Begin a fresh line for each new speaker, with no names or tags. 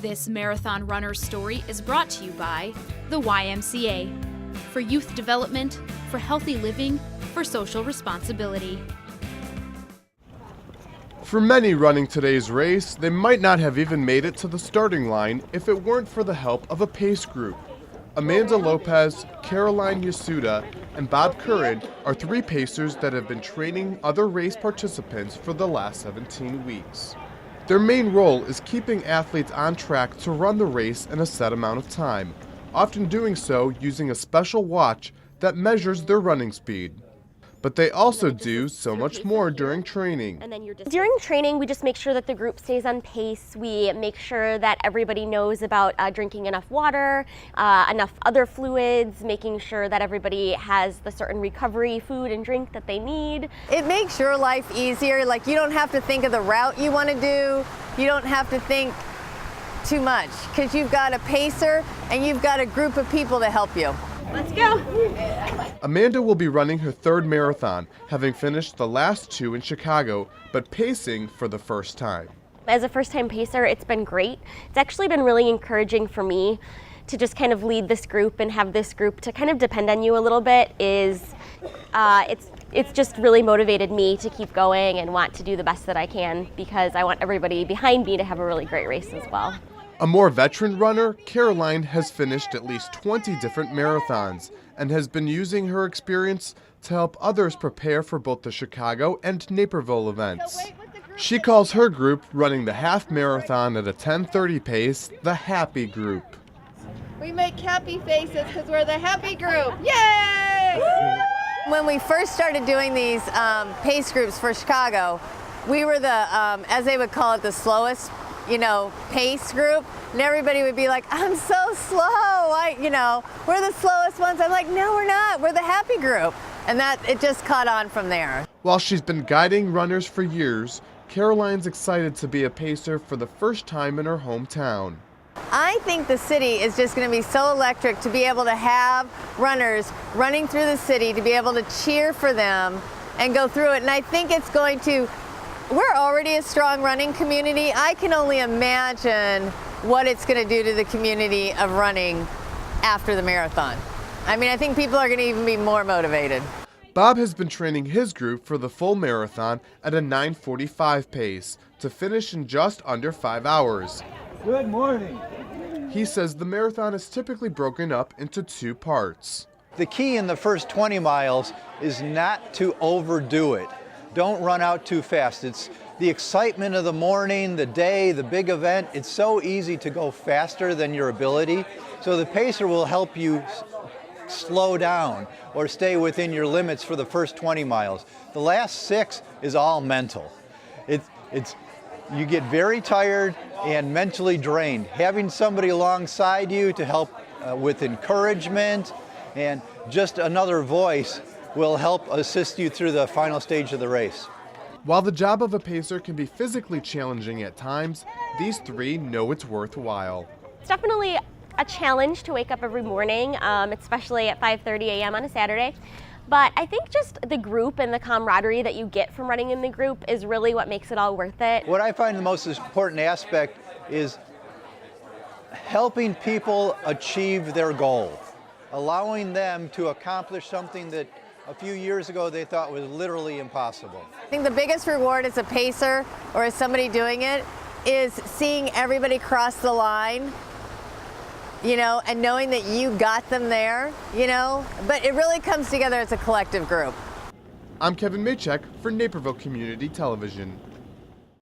This marathon runner's story is brought to you by the YMCA. For youth development, for healthy living, for social responsibility.
For many running today's race, they might not have even made it to the starting line if it weren't for the help of a pace group. Amanda Lopez, Caroline Yasuda, and Bob Curran are three pacers that have been training other race participants for the last 17 weeks. Their main role is keeping athletes on track to run the race in a set amount of time, often doing so using a special watch that measures their running speed. But they also do so much more during training.
During training, we just make sure that the group stays on pace. We make sure that everybody knows about drinking enough water, enough other fluids, making sure that everybody has the certain recovery food and drink that they need.
It makes your life easier. Like, you don't have to think of the route you want to do. You don't have to think too much because you've got a pacer and you've got a group of people to help you.
Let's go.
Amanda will be running her third marathon, having finished the last two in Chicago, but pacing for the first time.
As a first-time pacer, it's been great. It's actually been really encouraging for me to just kind of lead this group and have this group to kind of depend on you a little bit. It's just really motivated me to keep going and want to do the best that I can because I want everybody behind me to have a really great race as well.
A more veteran runner, Caroline has finished at least 20 different marathons and has been using her experience to help others prepare for both the Chicago and Naperville events. She calls her group running the half marathon at a 10:30 pace the Happy Group.
We make happy faces because we're the happy group. Yay!
When we first started doing these pace groups for Chicago, we were the, as they would call it, the slowest pace group, and everybody would be like, I'm so slow, we're the slowest ones. I'm like, no, we're not, we're the happy group. And it just caught on from there.
While she's been guiding runners for years, Caroline's excited to be a pacer for the first time in her hometown.
I think the city is just going to be so electric to be able to have runners running through the city, to be able to cheer for them and go through it. And I think it's going to We're already a strong running community. I can only imagine what it's going to do to the community of running after the marathon. I mean, I think people are going to even be more motivated.
Bob has been training his group for the full marathon at a 9:45 pace to finish in just under 5 hours.
Good morning.
He says the marathon is typically broken up into two parts.
The key in the first 20 miles is not to overdo it. Don't run out too fast. It's the excitement of the morning, the day, the big event. It's so easy to go faster than your ability. So the pacer will help you slow down or stay within your limits for the first 20 miles. The last 6 is all mental. You get very tired and mentally drained. Having somebody alongside you to help with encouragement and just another voice will help assist you through the final stage of the race.
While the job of a pacer can be physically challenging at times, these three know it's worthwhile.
It's definitely a challenge to wake up every morning, especially at 5:30 a.m. on a Saturday. But I think just the group and the camaraderie that you get from running in the group is really what makes it all worth it.
What I find the most important aspect is helping people achieve their goal, allowing them to accomplish something that a few years ago they thought was literally impossible.
I think the biggest reward as a pacer or as somebody doing it is seeing everybody cross the line, and knowing that you got them there, but it really comes together as a collective group.
I'm Kevin Maychek for Naperville Community Television.